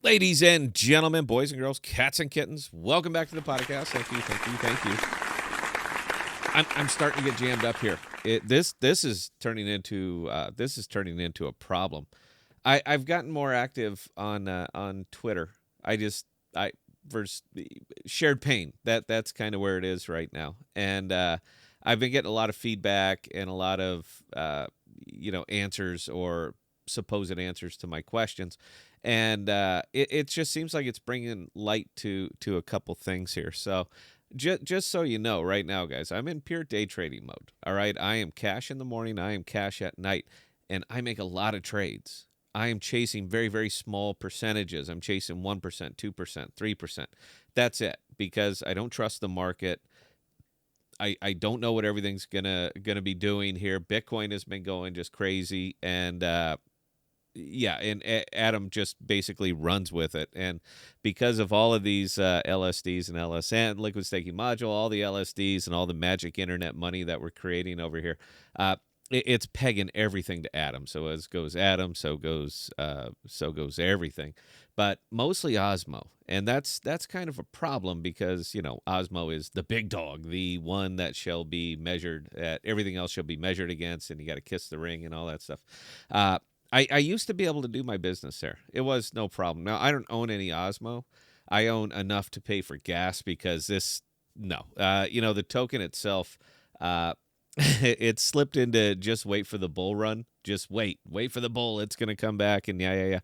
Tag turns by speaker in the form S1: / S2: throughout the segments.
S1: Ladies and gentlemen, boys and girls, cats and kittens, welcome back to the podcast. Thank you, thank you, thank you. I'm starting to get jammed up here. This is turning into a problem. I've gotten more active on Twitter. I first shared pain. That's kind of where it is right now, and I've been getting a lot of feedback and a lot of answers or supposed answers to my questions, and it just seems like it's bringing light to a couple things here. So. Just so you know, right now, guys, I'm in pure day trading mode. All right. I am cash in the morning. I am cash at night. And I make a lot of trades. I am chasing very, very small percentages. I'm chasing 1%, 2%, 3%. That's it, because I don't trust the market. I don't know what everything's gonna be doing here. Bitcoin has been going just crazy, and yeah, and Adam just basically runs with it. And because of all of these LSDs and LSN, liquid staking module, all the LSDs and all the magic internet money that we're creating over here, it's pegging everything to Adam. So as goes Adam, so goes everything, but mostly Osmo. And that's kind of a problem, because Osmo is the big dog, the one that shall be measured at, everything else shall be measured against, and you got to kiss the ring and all that stuff. I used to be able to do my business there. It was no problem. Now, I don't own any Osmo. I own enough to pay for gas, because the token itself, it slipped into just wait for the bull run. Just wait for the bull. It's going to come back. And yeah.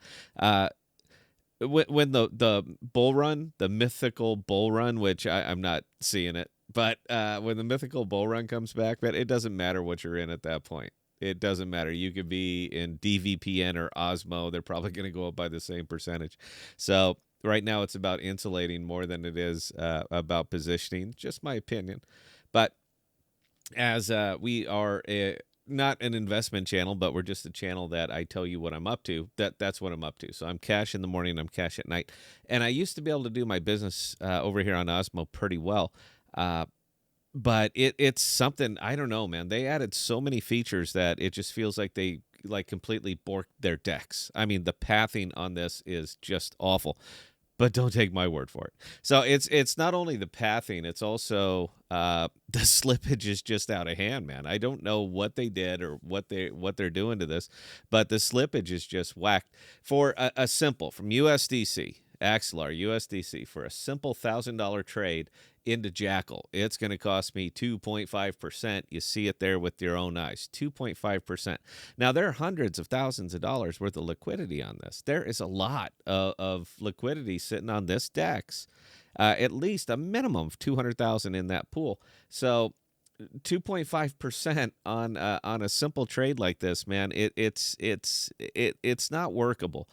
S1: When the bull run, the mythical bull run, which I'm not seeing it, but when the mythical bull run comes back, man, it doesn't matter what you're in at that point. It doesn't matter. You could be in DVPN or Osmo. They're probably going to go up by the same percentage. So right now it's about insulating more than it is about positioning. Just my opinion. But as we are not an investment channel, but we're just a channel that I tell you what I'm up to. That's what I'm up to. So I'm cash in the morning. I'm cash at night. And I used to be able to do my business over here on Osmo pretty well. But it's something, I don't know, man. They added so many features that it just feels like they completely borked their decks. I mean, the pathing on this is just awful. But don't take my word for it. So it's not only the pathing, it's also the slippage is just out of hand, man. I don't know what they did or what they're doing to this, but the slippage is just whacked. For a simple, from USDC, Axelar USDC, for a simple $1,000 trade into Jackal, it's going to cost me 2.5%. You see it there with your own eyes, 2.5%. Now, there are hundreds of thousands of dollars worth of liquidity on this. There is a lot of liquidity sitting on this DEX, at least a minimum of 200,000 in that pool. So 2.5% on a simple trade like this, man, it's not workable.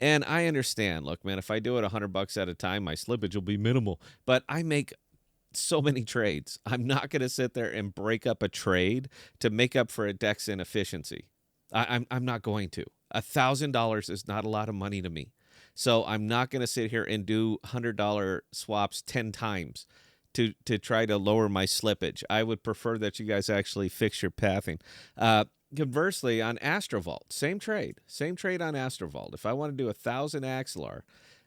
S1: And I understand. Look, man, if I do it $100 at a time, my slippage will be minimal. But I make so many trades. I'm not going to sit there and break up a trade to make up for a DEX inefficiency. I'm not going to. $1,000 is not a lot of money to me. So I'm not going to sit here and do $100 swaps 10 times to try to lower my slippage. I would prefer that you guys actually fix your pathing. Conversely, on Astrovault, same trade on Astrovault. If I want to do 1,000 Axelar,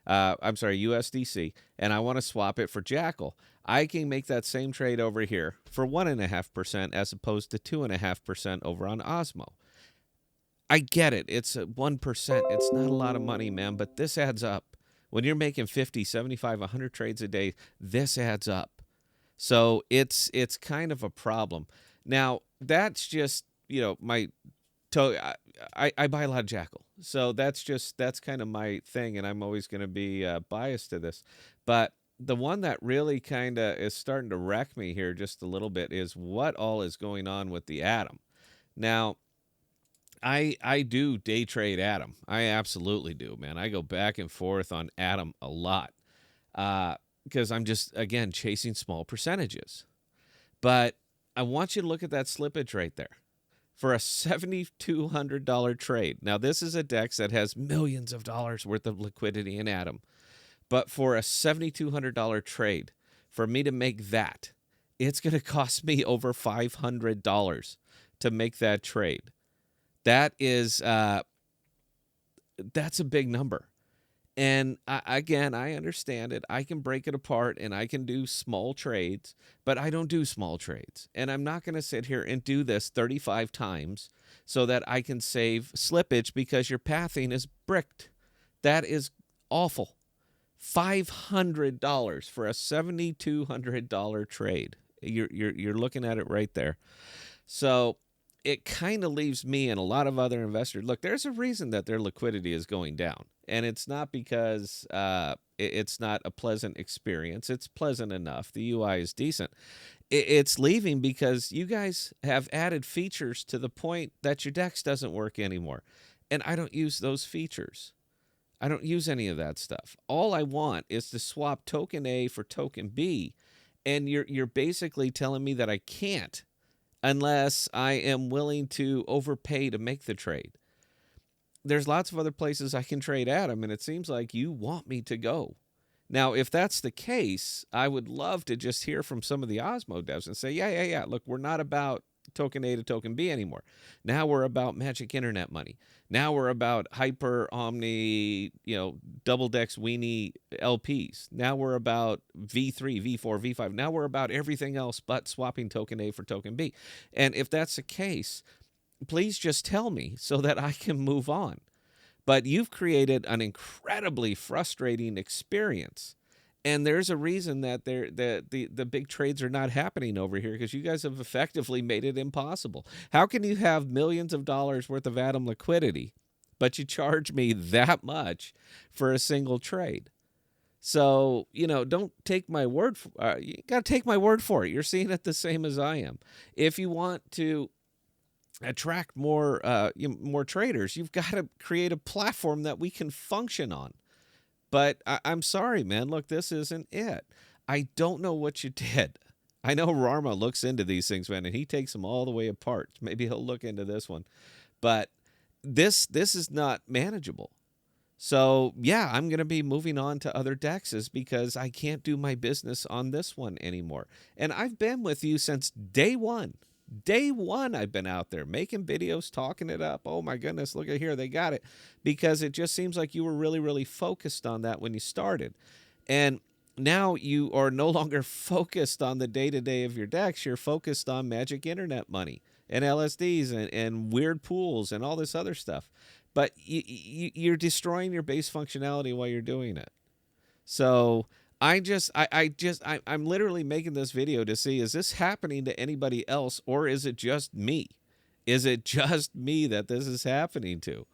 S1: USDC, and I want to swap it for Jackal, I can make that same trade over here for 1.5% as opposed to 2.5% over on Osmo. I get it. It's 1%. It's not a lot of money, man, but this adds up. When you're making 50, 75, 100 trades a day, this adds up. So it's kind of a problem. Now, that's just, my I buy a lot of Jackal. So that's kind of my thing, and I'm always going to be biased to this. But the one that really kind of is starting to wreck me here just a little bit is what all is going on with the Atom. Now, I do day trade Atom. I absolutely do, man. I go back and forth on Atom a lot because I'm just, again, chasing small percentages. But I want you to look at that slippage right there. For a $7,200 trade. Now, this is a DEX that has millions of dollars worth of liquidity in Atom. But for a $7,200 trade, for me to make that, it's going to cost me over $500 to make that trade. That is, that's a big number. And again, I understand it. I can break it apart and I can do small trades, but I don't do small trades. And I'm not going to sit here and do this 35 times so that I can save slippage because your pathing is bricked. That is awful. $500 for a $7,200 trade. You're looking at it right there. So it kind of leaves me and a lot of other investors. Look, there's a reason that their liquidity is going down, and it's not because it's not a pleasant experience. It's pleasant enough. The UI is decent. It's leaving because you guys have added features to the point that your DEX doesn't work anymore, and I don't use those features. I don't use any of that stuff. All I want is to swap token A for token B, and you're basically telling me that I can't unless I am willing to overpay to make the trade. There's lots of other places I can trade at them, and it seems like you want me to go. Now, if that's the case, I would love to just hear from some of the Osmo devs and say, yeah. Look, we're not about token A to token B anymore. Now we're about magic internet money. Now we're about hyper omni, double dex weenie LPs. Now we're about V3, V4, V5. Now we're about everything else but swapping token A for token B. And if that's the case, please just tell me so that I can move on. But you've created an incredibly frustrating experience. And there's a reason that the big trades are not happening over here, because you guys have effectively made it impossible. How can you have millions of dollars worth of Atom liquidity, but you charge me that much for a single trade? So, don't take my word for you got to take my word for it. You're seeing it the same as I am. If you want to attract more traders, you've got to create a platform that we can function on. But I'm sorry, man. Look, this isn't it. I don't know what you did. I know Rarma looks into these things, man, and he takes them all the way apart. Maybe he'll look into this one. But this is not manageable. So, yeah, I'm going to be moving on to other DEXs because I can't do my business on this one anymore. And I've been with you since day one. Day one, I've been out there making videos, talking it up. Oh, my goodness, look at here. They got it. Because it just seems like you were really, really focused on that when you started. And now you are no longer focused on the day-to-day of your DEX. You're focused on magic internet money and LSDs and weird pools and all this other stuff. But you're destroying your base functionality while you're doing it. So I'm literally making this video to see, is this happening to anybody else, or is it just me? Is it just me that this is happening to?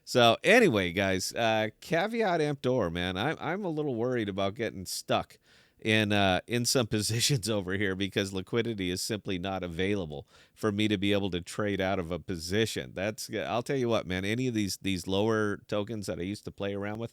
S1: So anyway, guys, caveat emptor, man. I'm a little worried about getting stuck in some positions over here because liquidity is simply not available for me to be able to trade out of a position. I'll tell you what, man. Any of these lower tokens that I used to play around with,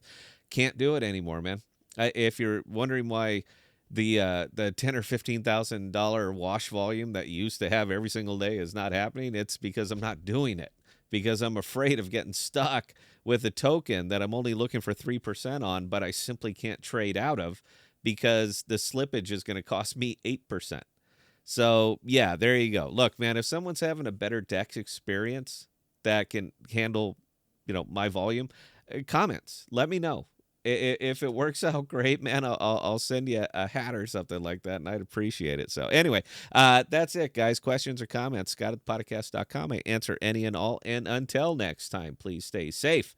S1: can't do it anymore, man. If you're wondering why the $10,000 or $15,000 wash volume that you used to have every single day is not happening, it's because I'm not doing it. Because I'm afraid of getting stuck with a token that I'm only looking for 3% on, but I simply can't trade out of because the slippage is going to cost me 8%. So, yeah, there you go. Look, man, if someone's having a better DEX experience that can handle, my volume, comments, let me know. If it works out great, man, I'll send you a hat or something like that, and I'd appreciate it. So anyway, that's it, guys. Questions or comments, Scott at ThePodocasts.com. I answer any and all. And until next time, please stay safe.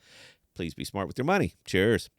S1: Please be smart with your money. Cheers.